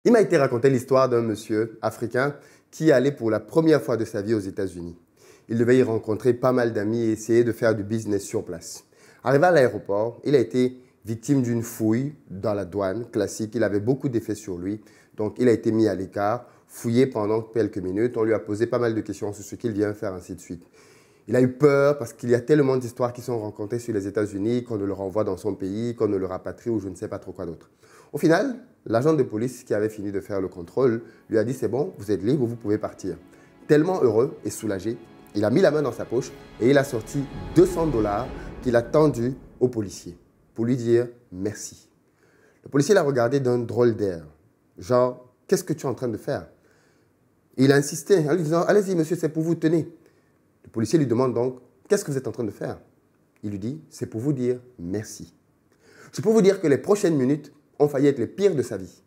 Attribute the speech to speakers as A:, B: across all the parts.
A: Il m'a été raconté l'histoire d'un monsieur africain qui allait pour la première fois de sa vie aux États-Unis. Il devait y rencontrer pas mal d'amis et essayer de faire du business sur place. Arrivé à l'aéroport, il a été victime d'une fouille dans la douane classique. Il avait beaucoup d'effets sur lui, donc il a été mis à l'écart, fouillé pendant quelques minutes. On lui a posé pas mal de questions sur ce qu'il vient faire, ainsi de suite. Il a eu peur parce qu'il y a tellement d'histoires qui sont racontées sur les États-Unis qu'on ne le renvoie dans son pays, qu'on ne le rapatrie ou je ne sais pas trop quoi d'autre. Au final, l'agent de police qui avait fini de faire le contrôle lui a dit « c'est bon, vous êtes libre, vous pouvez partir ». Tellement heureux et soulagé, il a mis la main dans sa poche et il a sorti 200 $ qu'il a tendu au policier pour lui dire merci. Le policier l'a regardé d'un drôle d'air, genre « qu'est-ce que tu es en train de faire ?» Il a insisté en lui disant « allez-y monsieur, c'est pour vous, tenez ». Le policier lui demande donc « qu'est-ce que vous êtes en train de faire ?» Il lui dit « c'est pour vous dire merci ». Je peux vous dire que les prochaines minutes ont failli être les pires de sa vie.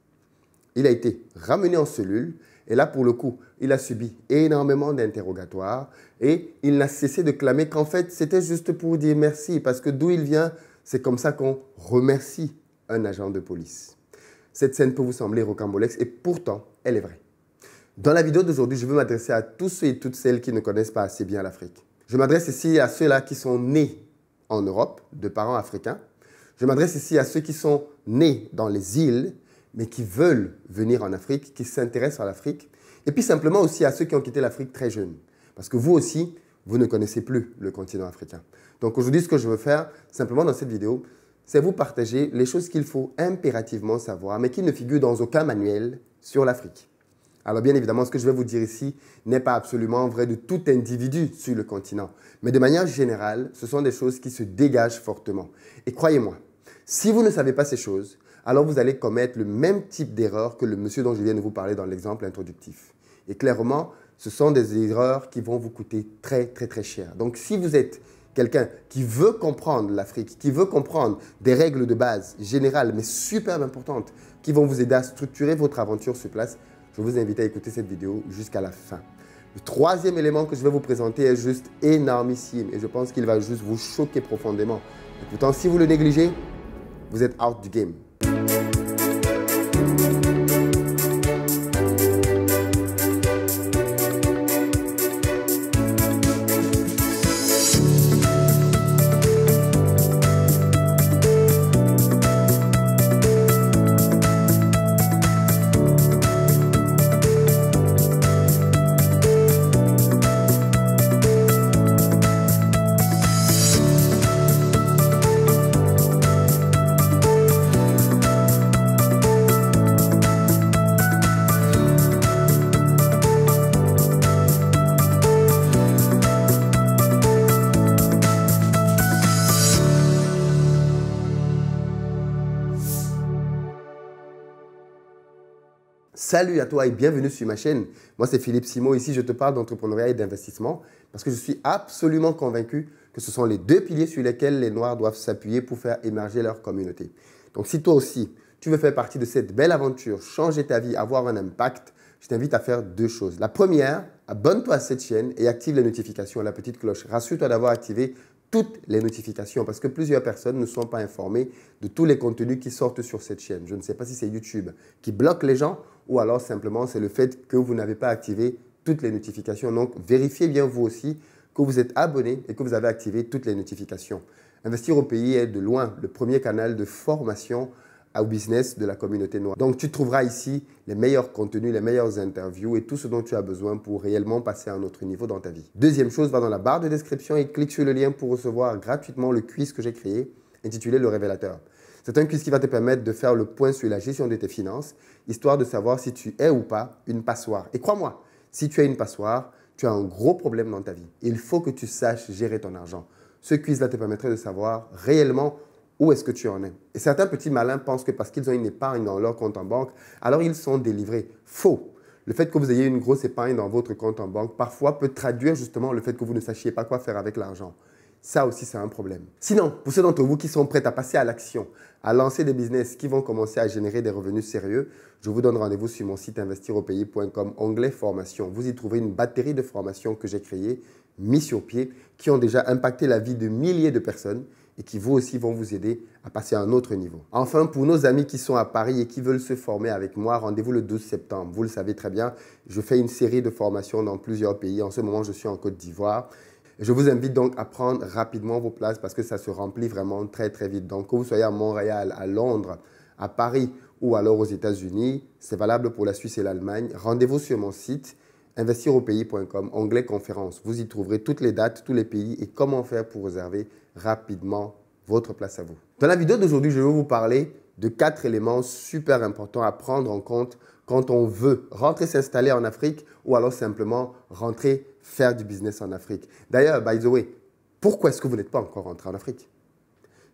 A: Il a été ramené en cellule et là, pour le coup, il a subi énormément d'interrogatoires et il n'a cessé de clamer qu'en fait, c'était juste pour dire merci parce que d'où il vient, c'est comme ça qu'on remercie un agent de police. Cette scène peut vous sembler rocambolesque et pourtant, elle est vraie. Dans la vidéo d'aujourd'hui, je veux m'adresser à tous ceux et toutes celles qui ne connaissent pas assez bien l'Afrique. Je m'adresse ici à ceux-là qui sont nés en Europe, de parents africains. Je m'adresse ici à ceux qui sont nés dans les îles, mais qui veulent venir en Afrique, qui s'intéressent à l'Afrique. Et puis simplement aussi à ceux qui ont quitté l'Afrique très jeunes. Parce que vous aussi, vous ne connaissez plus le continent africain. Donc aujourd'hui, ce que je veux faire, simplement dans cette vidéo, c'est vous partager les choses qu'il faut impérativement savoir, mais qui ne figurent dans aucun manuel sur l'Afrique. Alors bien évidemment, ce que je vais vous dire ici n'est pas absolument vrai de tout individu sur le continent. Mais de manière générale, ce sont des choses qui se dégagent fortement. Et croyez-moi, si vous ne savez pas ces choses, alors vous allez commettre le même type d'erreur que le monsieur dont je viens de vous parler dans l'exemple introductif. Et clairement, ce sont des erreurs qui vont vous coûter très cher. Donc si vous êtes quelqu'un qui veut comprendre l'Afrique, qui veut comprendre des règles de base générales, mais super importantes, qui vont vous aider à structurer votre aventure sur place, je vous invite à écouter cette vidéo jusqu'à la fin. Le troisième élément que je vais vous présenter est juste énormissime et je pense qu'il va juste vous choquer profondément. Et pourtant, si vous le négligez, vous êtes out du game. Salut à toi et bienvenue sur ma chaîne. Moi, c'est Philippe Simon. Ici, je te parle d'entrepreneuriat et d'investissement parce que je suis absolument convaincu que ce sont les deux piliers sur lesquels les Noirs doivent s'appuyer pour faire émerger leur communauté. Donc, si toi aussi, tu veux faire partie de cette belle aventure, changer ta vie, avoir un impact, je t'invite à faire deux choses. La première, abonne-toi à cette chaîne et active les notifications, la petite cloche. Rassure-toi d'avoir activé toutes les notifications parce que plusieurs personnes ne sont pas informées de tous les contenus qui sortent sur cette chaîne. Je ne sais pas si c'est YouTube qui bloque les gens ou alors simplement c'est le fait que vous n'avez pas activé toutes les notifications. Donc, vérifiez bien vous aussi que vous êtes abonné et que vous avez activé toutes les notifications. Investir au pays est de loin le premier canal de formation au business de la communauté noire. Donc, tu trouveras ici les meilleurs contenus, les meilleures interviews et tout ce dont tu as besoin pour réellement passer à un autre niveau dans ta vie. Deuxième chose, va dans la barre de description et clique sur le lien pour recevoir gratuitement le quiz que j'ai créé, intitulé Le Révélateur. C'est un quiz qui va te permettre de faire le point sur la gestion de tes finances, histoire de savoir si tu es ou pas une passoire. Et crois-moi, si tu es une passoire, tu as un gros problème dans ta vie. Il faut que tu saches gérer ton argent. Ce quiz-là te permettrait de savoir réellement où est-ce que tu en es. Et certains petits malins pensent que parce qu'ils ont une épargne dans leur compte en banque, alors ils sont délivrés. Faux. Le fait que vous ayez une grosse épargne dans votre compte en banque, parfois peut traduire justement le fait que vous ne sachiez pas quoi faire avec l'argent. Ça aussi, c'est un problème. Sinon, pour ceux d'entre vous qui sont prêts à passer à l'action, à lancer des business qui vont commencer à générer des revenus sérieux, je vous donne rendez-vous sur mon site investiraupays.com, onglet formation. Vous y trouverez une batterie de formations que j'ai créées, mis sur pied, qui ont déjà impacté la vie de milliers de personnes et qui vous aussi vont vous aider à passer à un autre niveau. Enfin, pour nos amis qui sont à Paris et qui veulent se former avec moi, rendez-vous le 12 septembre. Vous le savez très bien, je fais une série de formations dans plusieurs pays. En ce moment, je suis en Côte d'Ivoire. Je vous invite donc à prendre rapidement vos places parce que ça se remplit vraiment très très vite. Donc, que vous soyez à Montréal, à Londres, à Paris ou alors aux États-Unis, c'est valable pour la Suisse et l'Allemagne. Rendez-vous sur mon site investiropayes.com, onglet conférence. Vous y trouverez toutes les dates, tous les pays et comment faire pour réserver rapidement votre place à vous. Dans la vidéo d'aujourd'hui, je vais vous parler de 4 éléments super importants à prendre en compte quand on veut rentrer s'installer en Afrique ou alors simplement rentrer faire du business en Afrique. D'ailleurs, by the way, pourquoi est-ce que vous n'êtes pas encore rentré en Afrique?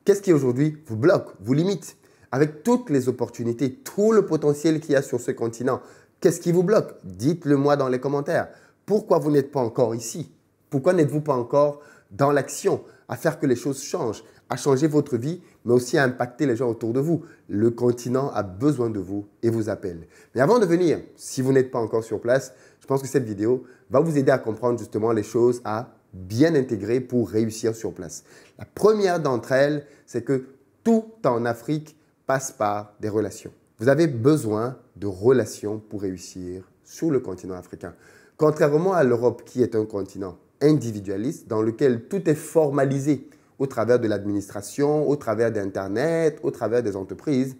A: Qu'est-ce qui aujourd'hui vous bloque, vous limite? Avec toutes les opportunités, tout le potentiel qu'il y a sur ce continent, qu'est-ce qui vous bloque? Dites-le moi dans les commentaires. Pourquoi vous n'êtes pas encore ici? Pourquoi n'êtes-vous pas encore dans l'action, à faire que les choses changent, à changer votre vie, mais aussi à impacter les gens autour de vous? Le continent a besoin de vous et vous appelle. Mais avant de venir, si vous n'êtes pas encore sur place, je pense que cette vidéo va vous aider à comprendre justement les choses à bien intégrer pour réussir sur place. La première d'entre elles, c'est que tout en Afrique passe par des relations. Vous avez besoin de relations pour réussir sur le continent africain. Contrairement à l'Europe qui est un continent individualiste dans lequel tout est formalisé au travers de l'administration, au travers d'Internet, au travers des entreprises,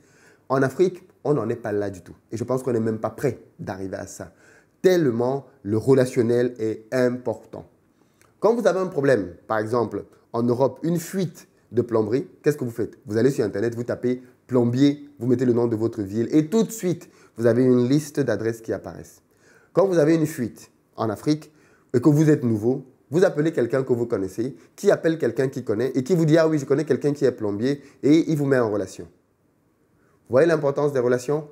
A: en Afrique, on n'en est pas là du tout. Et je pense qu'on n'est même pas prêt d'arriver à ça. Tellement le relationnel est important. Quand vous avez un problème, par exemple, en Europe, une fuite de plomberie, qu'est-ce que vous faites? Vous allez sur Internet, vous tapez plombier, vous mettez le nom de votre ville et tout de suite, vous avez une liste d'adresses qui apparaissent. Quand vous avez une fuite en Afrique et que vous êtes nouveau, vous appelez quelqu'un que vous connaissez, qui appelle quelqu'un qui connaît et qui vous dit « Ah oui, je connais quelqu'un qui est plombier » et il vous met en relation. Vous voyez l'importance des relations?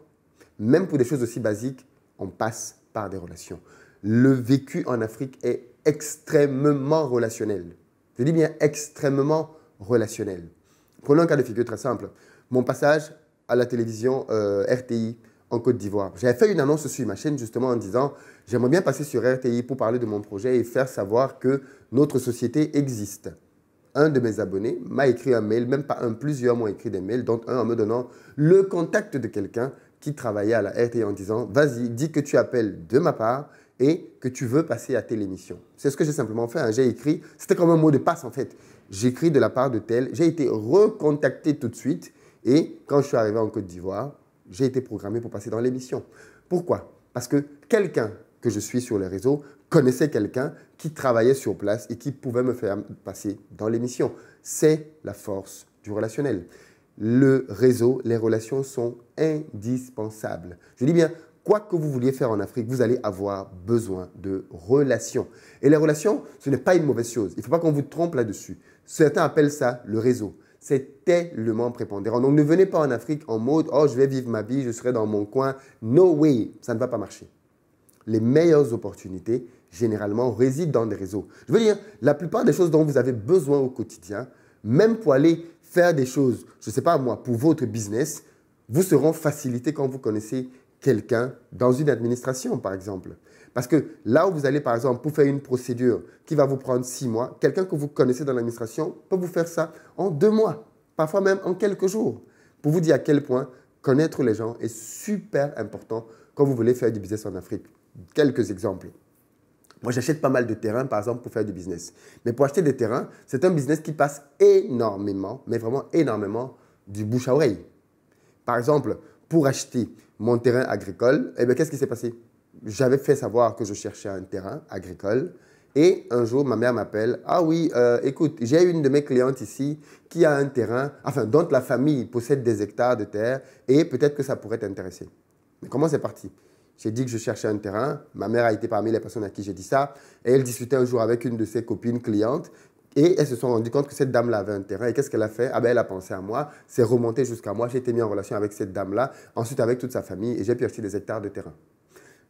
A: Même pour des choses aussi basiques, on passe par des relations. Le vécu en Afrique est extrêmement relationnel. Je dis bien extrêmement relationnel. Prenons un cas de figure très simple. Mon passage à la télévision RTI en Côte d'Ivoire. J'avais fait une annonce sur ma chaîne justement en disant « J'aimerais bien passer sur RTI pour parler de mon projet et faire savoir que notre société existe. » Un de mes abonnés m'a écrit un mail, même pas un, plusieurs m'ont écrit des mails, dont un en me donnant le contact de quelqu'un qui travaillait à la RTI en disant « Vas-y, dis que tu appelles de ma part et que tu veux passer à telle émission. » C'est ce que j'ai simplement fait. Hein. J'ai écrit, c'était comme un mot de passe en fait. J'écris de la part de tel. J'ai été recontacté tout de suite et quand je suis arrivé en Côte d'Ivoire, j'ai été programmé pour passer dans l'émission. Pourquoi? Parce que quelqu'un que je suis sur les réseaux connaissait quelqu'un qui travaillait sur place et qui pouvait me faire passer dans l'émission. C'est la force du relationnel. Le réseau, les relations sont indispensables. Je dis bien, quoi que vous vouliez faire en Afrique, vous allez avoir besoin de relations. Et les relations, ce n'est pas une mauvaise chose. Il ne faut pas qu'on vous trompe là-dessus. Certains appellent ça le réseau. C'est tellement prépondérant. Donc, ne venez pas en Afrique en mode « Oh, je vais vivre ma vie, je serai dans mon coin. » No way, ça ne va pas marcher. Les meilleures opportunités, généralement, résident dans des réseaux. Je veux dire, la plupart des choses dont vous avez besoin au quotidien, même pour aller faire des choses, je ne sais pas moi, pour votre business, vous seront facilités quand vous connaissez quelqu'un dans une administration, par exemple. Parce que là où vous allez, par exemple, pour faire une procédure qui va vous prendre 6 mois, quelqu'un que vous connaissez dans l'administration peut vous faire ça en 2 mois, parfois même en quelques jours. Pour vous dire à quel point connaître les gens est super important quand vous voulez faire du business en Afrique. Quelques exemples. Moi, j'achète pas mal de terrains, par exemple, pour faire du business. Mais pour acheter des terrains, c'est un business qui passe énormément, mais vraiment énormément, du bouche à oreille. Par exemple, pour acheter mon terrain agricole, eh bien, qu'est-ce qui s'est passé? J'avais fait savoir que je cherchais un terrain agricole et un jour, ma mère m'appelle. Ah oui, écoute, j'ai une de mes clientes ici qui a un terrain, enfin, dont la famille possède des hectares de terre et peut-être que ça pourrait t'intéresser. Mais comment c'est parti? J'ai dit que je cherchais un terrain. Ma mère a été parmi les personnes à qui j'ai dit ça. Et elle discutait un jour avec une de ses copines clientes. Et elles se sont rendues compte que cette dame-là avait un terrain. Et qu'est-ce qu'elle a fait? Ah ben, elle a pensé à moi. C'est remonté jusqu'à moi. J'ai été mis en relation avec cette dame-là. Ensuite, avec toute sa famille. Et j'ai pu acheter des hectares de terrain.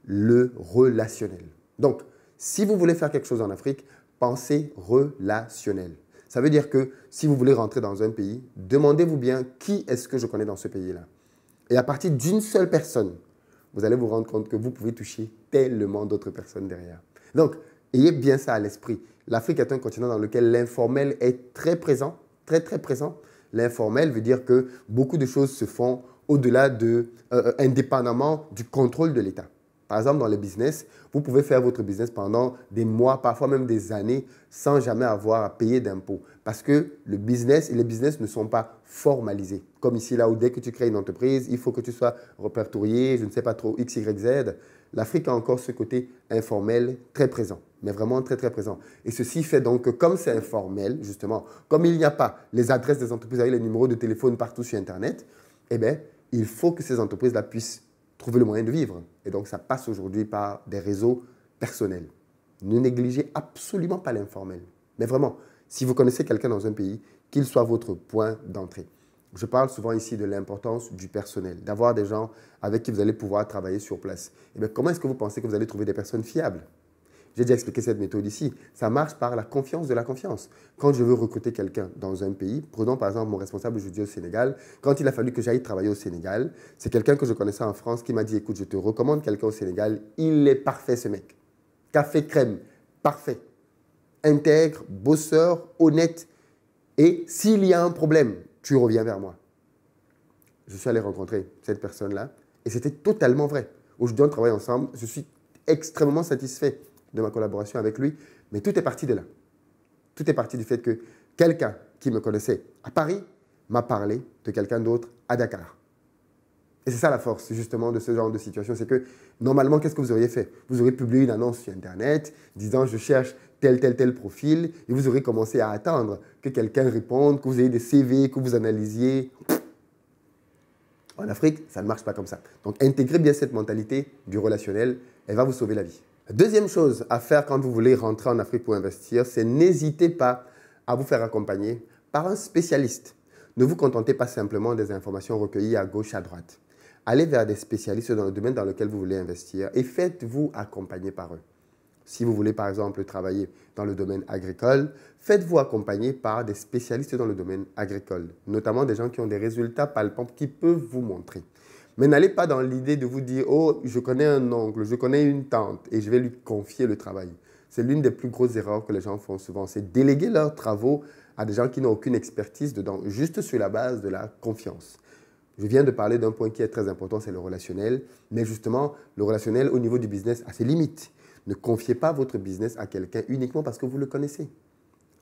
A: Le relationnel. Donc, si vous voulez faire quelque chose en Afrique, pensez relationnel. Ça veut dire que si vous voulez rentrer dans un pays, demandez-vous bien qui est-ce que je connais dans ce pays-là. Et à partir d'une seule personne, vous allez vous rendre compte que vous pouvez toucher tellement d'autres personnes derrière. Donc, ayez bien ça à l'esprit. L'Afrique est un continent dans lequel l'informel est très présent très très présent. L'informel veut dire que beaucoup de choses se font au-delà indépendamment du contrôle de l'État. Par exemple, dans le business, vous pouvez faire votre business pendant des mois, parfois même des années, sans jamais avoir à payer d'impôts. Parce que le business et les business ne sont pas formalisés. Comme ici, là où dès que tu crées une entreprise, il faut que tu sois répertorié, je ne sais pas trop, X, Y, Z. L'Afrique a encore ce côté informel très présent, mais vraiment très, très présent. Et ceci fait donc que comme c'est informel, justement, comme il n'y a pas les adresses des entreprises avec les numéros de téléphone partout sur Internet, eh bien, il faut que ces entreprises-là puissent trouver le moyen de vivre. Et donc, ça passe aujourd'hui par des réseaux personnels. Ne négligez absolument pas l'informel. Mais vraiment, si vous connaissez quelqu'un dans un pays, qu'il soit votre point d'entrée. Je parle souvent ici de l'importance du personnel, d'avoir des gens avec qui vous allez pouvoir travailler sur place. Et bien, comment est-ce que vous pensez que vous allez trouver des personnes fiables? J'ai déjà expliqué cette méthode ici. Ça marche par la confiance de la confiance. Quand je veux recruter quelqu'un dans un pays, prenons par exemple mon responsable jeudi au Sénégal, quand il a fallu que j'aille travailler au Sénégal, c'est quelqu'un que je connaissais en France qui m'a dit, écoute, je te recommande quelqu'un au Sénégal, il est parfait ce mec. Café crème, parfait. Intègre, bosseur, honnête. Et s'il y a un problème, tu reviens vers moi. Je suis allé rencontrer cette personne-là et c'était totalement vrai. Aujourd'hui, on travaille ensemble, je suis extrêmement satisfait de ma collaboration avec lui, mais tout est parti de là. Tout est parti du fait que quelqu'un qui me connaissait à Paris m'a parlé de quelqu'un d'autre à Dakar. Et c'est ça la force justement de ce genre de situation, c'est que normalement, qu'est-ce que vous auriez fait? Vous auriez publié une annonce sur Internet disant je cherche tel profil et vous aurez commencé à attendre que quelqu'un réponde, que vous ayez des CV, que vous analysiez. En Afrique, ça ne marche pas comme ça. Donc, intégrez bien cette mentalité du relationnel, elle va vous sauver la vie. Deuxième chose à faire quand vous voulez rentrer en Afrique pour investir, c'est n'hésitez pas à vous faire accompagner par un spécialiste. Ne vous contentez pas simplement des informations recueillies à gauche, à droite. Allez vers des spécialistes dans le domaine dans lequel vous voulez investir et faites-vous accompagner par eux. Si vous voulez par exemple travailler dans le domaine agricole, faites-vous accompagner par des spécialistes dans le domaine agricole, notamment des gens qui ont des résultats palpables qui peuvent vous montrer. Mais n'allez pas dans l'idée de vous dire « Oh, je connais un oncle, je connais une tante et je vais lui confier le travail ». C'est l'une des plus grosses erreurs que les gens font souvent, c'est déléguer leurs travaux à des gens qui n'ont aucune expertise dedans, juste sur la base de la confiance. Je viens de parler d'un point qui est très important, c'est le relationnel. Mais justement, le relationnel au niveau du business a ses limites. Ne confiez pas votre business à quelqu'un uniquement parce que vous le connaissez.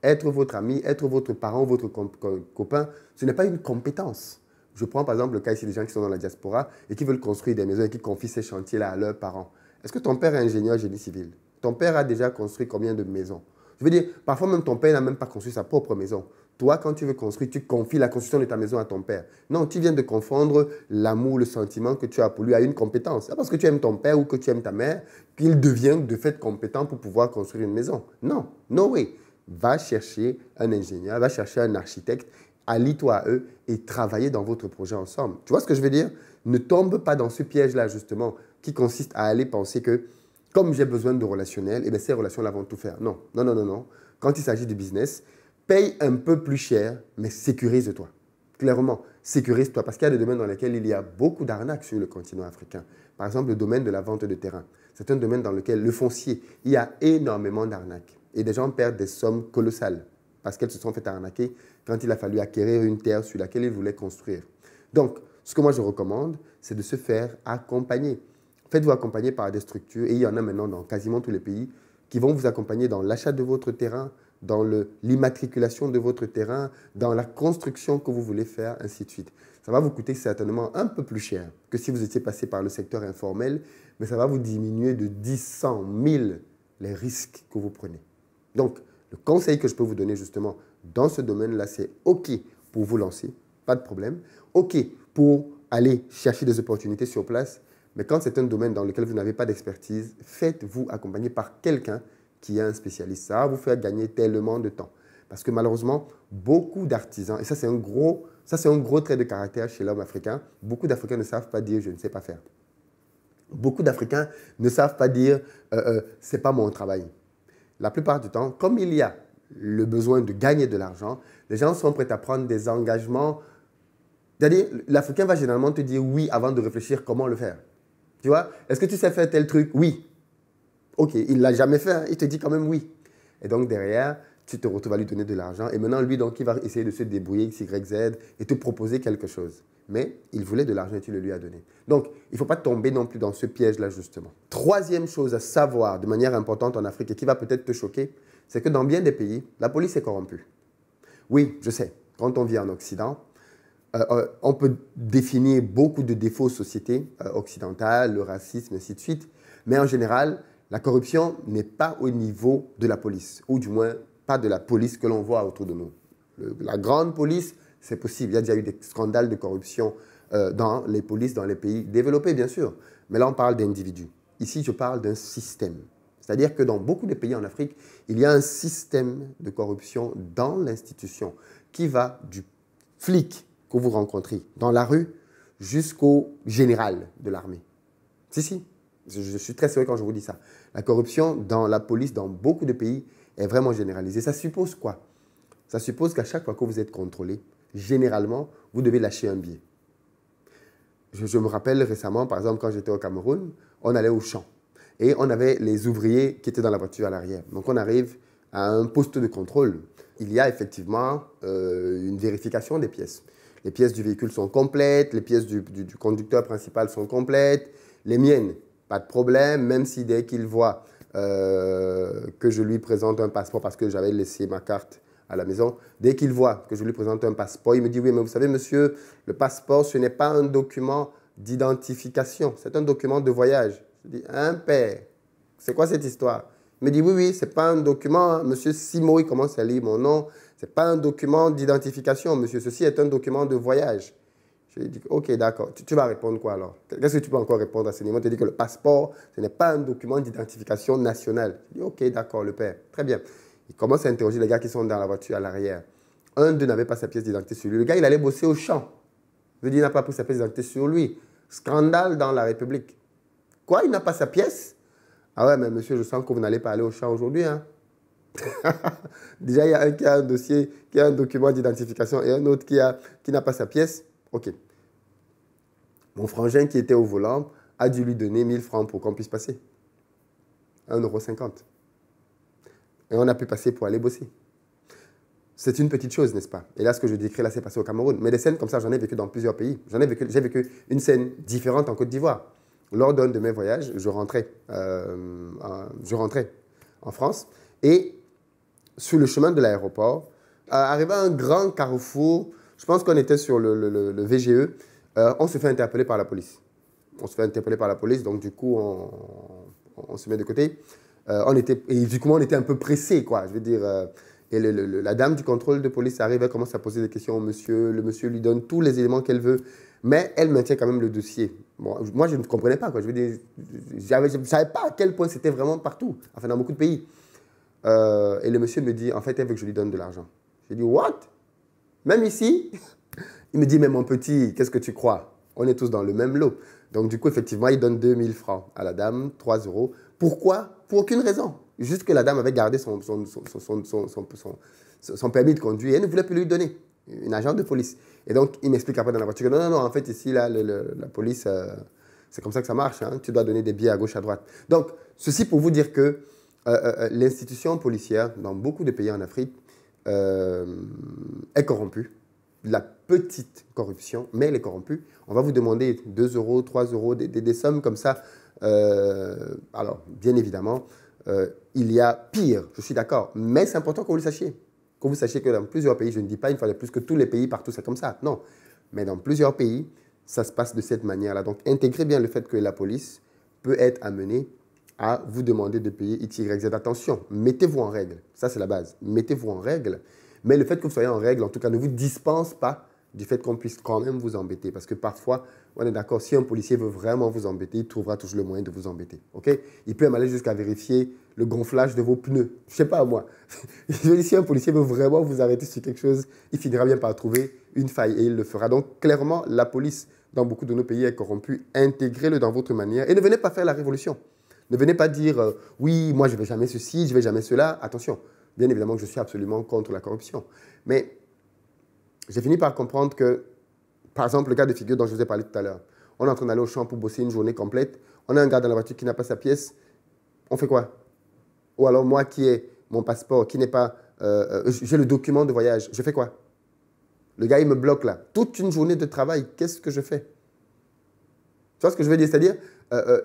A: Être votre ami, être votre parent, votre copain, ce n'est pas une compétence. Je prends par exemple le cas ici des gens qui sont dans la diaspora et qui veulent construire des maisons et qui confient ces chantiers-là à leurs parents. Est-ce que ton père est ingénieur génie civil? Ton père a déjà construit combien de maisons? Je veux dire, parfois même ton père n'a même pas construit sa propre maison. Toi, quand tu veux construire, tu confies la construction de ta maison à ton père. Non, tu viens de confondre l'amour, le sentiment que tu as pour lui à une compétence. C'est parce que tu aimes ton père ou que tu aimes ta mère qu'il devient de fait compétent pour pouvoir construire une maison. Non, no way. Va chercher un ingénieur, va chercher un architecte, allie-toi à eux et travaillez dans votre projet ensemble. Tu vois ce que je veux dire? Ne tombe pas dans ce piège-là, justement, qui consiste à aller penser que comme j'ai besoin de relationnel, eh bien, ces relations-là vont tout faire. Non, non, non, non, non. Quand il s'agit du business, paye un peu plus cher, mais sécurise-toi. Clairement, sécurise-toi parce qu'il y a des domaines dans lesquels il y a beaucoup d'arnaques sur le continent africain. Par exemple, le domaine de la vente de terrain. C'est un domaine dans lequel le foncier, il y a énormément d'arnaques. Et des gens perdent des sommes colossales parce qu'elles se sont fait arnaquer quand il a fallu acquérir une terre sur laquelle ils voulaient construire. Donc, ce que moi je recommande, c'est de se faire accompagner. Faites-vous accompagner par des structures, et il y en a maintenant dans quasiment tous les pays, qui vont vous accompagner dans l'achat de votre terrain, dans l'immatriculation de votre terrain, dans la construction que vous voulez faire, ainsi de suite. Ça va vous coûter certainement un peu plus cher que si vous étiez passé par le secteur informel, mais ça va vous diminuer de 10, 100, 1000 les risques que vous prenez. Donc, le conseil que je peux vous donner justement dans ce domaine-là, c'est OK pour vous lancer, pas de problème. OK pour aller chercher des opportunités sur place, mais quand c'est un domaine dans lequel vous n'avez pas d'expertise, faites-vous accompagner par quelqu'un qui est un spécialiste. Ça va vous faire gagner tellement de temps. Parce que malheureusement, beaucoup d'artisans, et ça c'est un gros trait de caractère chez l'homme africain, beaucoup d'Africains ne savent pas dire « je ne sais pas faire ». Beaucoup d'Africains ne savent pas dire « c'est pas mon travail ». La plupart du temps, comme il y a le besoin de gagner de l'argent, les gens sont prêts à prendre des engagements. C'est-à-dire, l'Africain va généralement te dire oui avant de réfléchir comment le faire. Tu vois, est-ce que tu sais faire tel truc? Oui. Ok, il ne l'a jamais fait, hein. Il te dit quand même oui. Et donc derrière, tu te retrouves à lui donner de l'argent. Et maintenant, lui, donc, il va essayer de se débrouiller, X, Y, Z, et te proposer quelque chose. Mais il voulait de l'argent et tu le lui as donné. Donc, il ne faut pas tomber non plus dans ce piège-là, justement. Troisième chose à savoir de manière importante en Afrique et qui va peut-être te choquer, c'est que dans bien des pays, la police est corrompue. Oui, je sais, quand on vit en Occident, on peut définir beaucoup de défauts aux sociétés occidentales, le racisme, ainsi de suite. Mais en général, la corruption n'est pas au niveau de la police, ou du moins pas de la police que l'on voit autour de nous. La grande police, c'est possible. Il y a déjà eu des scandales de corruption dans les polices, dans les pays développés, bien sûr. Mais là, on parle d'individus. Ici, je parle d'un système. C'est-à-dire que dans beaucoup de pays en Afrique, il y a un système de corruption dans l'institution qui va du flic que vous rencontrez dans la rue jusqu'au général de l'armée. Si. Je suis très sérieux quand je vous dis ça. La corruption dans la police, dans beaucoup de pays, est vraiment généralisée. Ça suppose quoi? Ça suppose qu'à chaque fois que vous êtes contrôlé, généralement, vous devez lâcher un billet. Je me rappelle récemment, par exemple, quand j'étais au Cameroun, on allait au champ. Et on avait les ouvriers qui étaient dans la voiture à l'arrière. Donc on arrive à un poste de contrôle. Il y a effectivement une vérification des pièces. Les pièces du véhicule sont complètes, les pièces du conducteur principal sont complètes. Les miennes, pas de problème, même si dès qu'il voit que je lui présente un passeport, parce que j'avais laissé ma carte à la maison, dès qu'il voit que je lui présente un passeport, il me dit « Oui, mais vous savez, monsieur, le passeport, ce n'est pas un document d'identification, c'est un document de voyage. » Je dis « Hein, père, c'est quoi cette histoire ?» Il me dit « Oui, ce n'est pas un document, hein. Monsieur Simo, il commence à lire mon nom, ce n'est pas un document d'identification, monsieur, ceci est un document de voyage. » Je lui ai dit, ok, d'accord. Tu vas répondre quoi alors? Qu'est-ce que tu peux encore répondre à ce niveau? Tu dis que le passeport, ce n'est pas un document d'identification nationale. Je dis, ok, d'accord, le père. Très bien. Il commence à interroger les gars qui sont dans la voiture à l'arrière. Un d'eux n'avait pas sa pièce d'identité sur lui. Le gars, il allait bosser au champ. Je lui dis, il n'a pas pris sa pièce d'identité sur lui. Scandale dans la République. Quoi, il n'a pas sa pièce? Ah ouais, mais monsieur, je sens que vous n'allez pas aller au champ aujourd'hui, hein? Déjà, il y a un qui a un dossier, qui a un document d'identification et un autre qui n'a pas sa pièce. Ok. Mon frangin qui était au volant a dû lui donner 1000 francs pour qu'on puisse passer. 1,50 €. Et on a pu passer pour aller bosser. C'est une petite chose, n'est-ce pas? Et là, ce que je décris là, c'est passé au Cameroun. Mais des scènes comme ça, j'en ai vécu dans plusieurs pays. J'ai vécu une scène différente en Côte d'Ivoire. Lors d'un de mes voyages, je rentrais en France et sur le chemin de l'aéroport, arrivé à un grand carrefour, je pense qu'on était sur le VGE, on se fait interpeller par la police. Donc du coup, on se met de côté. Et du coup, on était un peu pressés, quoi. Je veux dire, et la dame du contrôle de police arrive, elle commence à poser des questions au monsieur. Le monsieur lui donne tous les éléments qu'elle veut, mais elle maintient quand même le dossier. Bon, moi, je ne comprenais pas, quoi. Je veux dire, je ne savais pas à quel point c'était vraiment partout, enfin dans beaucoup de pays. Et le monsieur me dit, en fait, elle veut que je lui donne de l'argent. J'ai dit, what? Même ici? Il me dit, mais mon petit, qu'est-ce que tu crois? On est tous dans le même lot. Donc, du coup, effectivement, il donne 2000 francs à la dame, 3 €. Pourquoi? Pour aucune raison. Juste que la dame avait gardé son permis de conduire et elle ne voulait plus lui donner. Une agente de police. Et donc, il m'explique après dans la voiture, non, en fait, ici, là, la police, c'est comme ça que ça marche. Hein. Tu dois donner des billets à gauche, à droite. Donc, ceci pour vous dire que l'institution policière, dans beaucoup de pays en Afrique, est corrompue. La petite corruption, mais elle est corrompue. On va vous demander 2 €, 3 €, des sommes comme ça. Alors, bien évidemment, il y a pire, je suis d'accord, mais c'est important que vous le sachiez. Que vous sachiez que dans plusieurs pays, je ne dis pas une fois de plus que tous les pays partout c'est comme ça, non. Mais dans plusieurs pays, ça se passe de cette manière-là. Donc, intégrez bien le fait que la police peut être amenée à vous demander de payer X, Y, Z. Attention, mettez-vous en règle. Ça, c'est la base. Mettez-vous en règle. Mais le fait que vous soyez en règle, en tout cas, ne vous dispense pas du fait qu'on puisse quand même vous embêter. Parce que parfois, on est d'accord, si un policier veut vraiment vous embêter, il trouvera toujours le moyen de vous embêter. Okay? Il peut même aller jusqu'à vérifier le gonflage de vos pneus. Je ne sais pas, moi. Si un policier veut vraiment vous arrêter sur quelque chose, il finira bien par trouver une faille et il le fera. Donc, clairement, la police, dans beaucoup de nos pays, est corrompue. Intégrez-le dans votre manière et ne venez pas faire la révolution. Ne venez pas dire oui, moi, je ne vais jamais ceci, je ne vais jamais cela. Attention, bien évidemment que je suis absolument contre la corruption. Mais j'ai fini par comprendre que, par exemple, le cas de figure dont je vous ai parlé tout à l'heure, on est en train d'aller au champ pour bosser une journée complète, on a un gars dans la voiture qui n'a pas sa pièce, on fait quoi? Ou alors moi qui ai mon passeport, qui n'est pas j'ai le document de voyage. Je fais quoi? Le gars, il me bloque là. Toute une journée de travail, qu'est-ce que je fais? Tu vois ce que je veux dire? C'est-à-dire,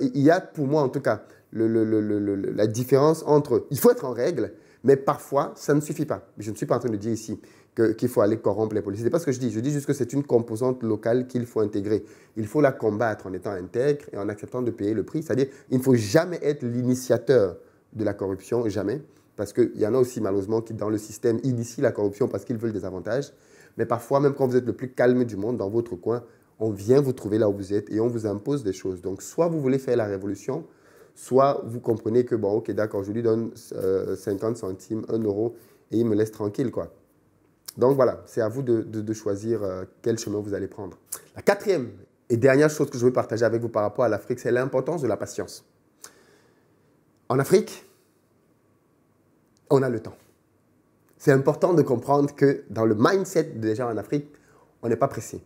A: il y a pour moi en tout cas la différence entre, il faut être en règle, mais parfois, ça ne suffit pas. Je ne suis pas en train de dire ici qu'il faut aller corrompre les policiers. Ce n'est pas ce que je dis. Je dis juste que c'est une composante locale qu'il faut intégrer. Il faut la combattre en étant intègre et en acceptant de payer le prix. C'est-à-dire, il ne faut jamais être l'initiateur de la corruption, jamais. Parce qu'il y en a aussi malheureusement qui, dans le système, initient la corruption parce qu'ils veulent des avantages. Mais parfois, même quand vous êtes le plus calme du monde dans votre coin, on vient vous trouver là où vous êtes et on vous impose des choses. Donc, soit vous voulez faire la révolution, soit vous comprenez que, bon, ok, d'accord, je lui donne 50 centimes, 1 euro et il me laisse tranquille, quoi. Donc, voilà, c'est à vous de choisir quel chemin vous allez prendre. La quatrième et dernière chose que je veux partager avec vous par rapport à l'Afrique, c'est l'importance de la patience. En Afrique, on a le temps. C'est important de comprendre que dans le mindset des gens en Afrique, on n'est pas pressé.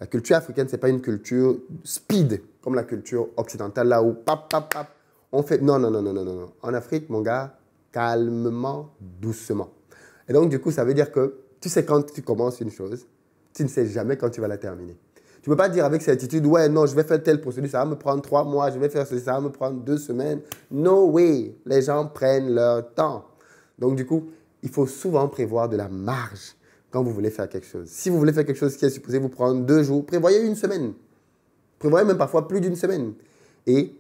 A: La culture africaine, ce n'est pas une culture speed, comme la culture occidentale, là où pap, pap, pap, on fait... Non, non, non, non, non, non. En Afrique, mon gars, calmement, doucement. Et donc, du coup, ça veut dire que tu sais quand tu commences une chose, tu ne sais jamais quand tu vas la terminer. Tu ne peux pas dire avec certitude, ouais, non, je vais faire telle procédure, ça va me prendre 3 mois, je vais faire ceci, ça va me prendre 2 semaines. No way. Les gens prennent leur temps. Donc, du coup, il faut souvent prévoir de la marge quand vous voulez faire quelque chose. Si vous voulez faire quelque chose qui est supposé vous prendre 2 jours, prévoyez 1 semaine. Prévoyez même parfois plus d'1 semaine. Et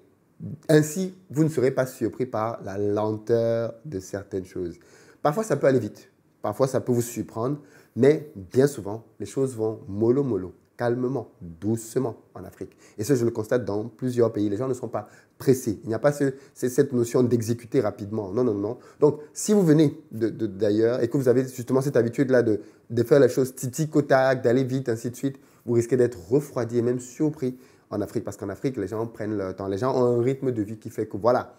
A: ainsi, vous ne serez pas surpris par la lenteur de certaines choses. Parfois, ça peut aller vite. Parfois, ça peut vous surprendre. Mais bien souvent, les choses vont mollo mollo, calmement, doucement en Afrique. Et ça, je le constate dans plusieurs pays. Les gens ne sont pas pressés. Il n'y a pas cette notion d'exécuter rapidement. Non, non, non. Donc, si vous venez d'ailleurs et que vous avez justement cette habitude-là de faire les choses tic-tac, d'aller vite, ainsi de suite, vous risquez d'être refroidi et même surpris en Afrique. Parce qu'en Afrique, les gens prennent leur temps. Les gens ont un rythme de vie qui fait que, voilà,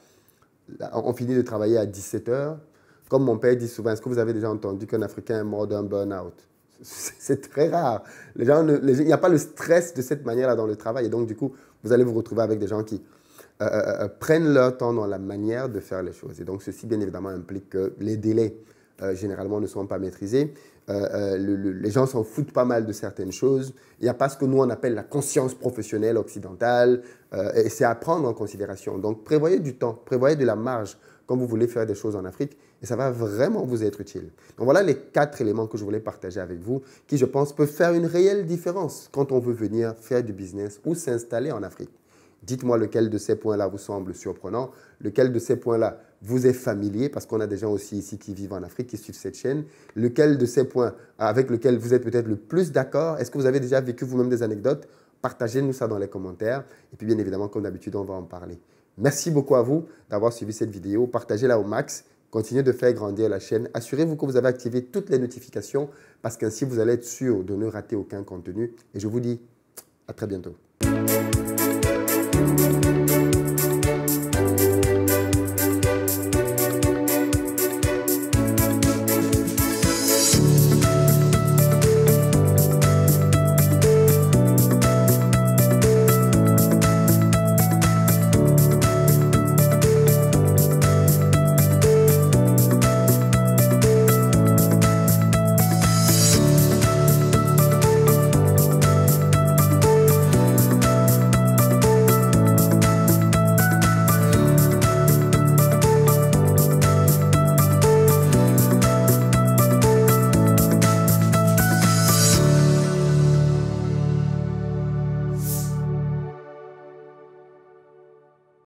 A: on finit de travailler à 17 heures. Comme mon père dit souvent, est-ce que vous avez déjà entendu qu'un Africain est mort d'un burn-out? C'est très rare. Il n'y a pas le stress de cette manière-là dans le travail. Et donc, du coup, vous allez vous retrouver avec des gens qui prennent leur temps dans la manière de faire les choses. Et donc, ceci, bien évidemment, implique que les délais, généralement, ne sont pas maîtrisés. Les gens s'en foutent pas mal de certaines choses. Il n'y a pas ce que nous, on appelle la conscience professionnelle occidentale. Et c'est à prendre en considération. Donc, prévoyez du temps, prévoyez de la marge quand vous voulez faire des choses en Afrique. Et ça va vraiment vous être utile. Donc, voilà les 4 éléments que je voulais partager avec vous qui, je pense, peuvent faire une réelle différence quand on veut venir faire du business ou s'installer en Afrique. Dites-moi lequel de ces points-là vous semble surprenant, lequel de ces points-là vous est familier, parce qu'on a des gens aussi ici qui vivent en Afrique, qui suivent cette chaîne. Lequel de ces points avec lequel vous êtes peut-être le plus d'accord? Est-ce que vous avez déjà vécu vous-même des anecdotes? Partagez-nous ça dans les commentaires. Et puis, bien évidemment, comme d'habitude, on va en parler. Merci beaucoup à vous d'avoir suivi cette vidéo. Partagez-la au max. Continuez de faire grandir la chaîne. Assurez-vous que vous avez activé toutes les notifications parce qu'ainsi, vous allez être sûr de ne rater aucun contenu. Et je vous dis à très bientôt.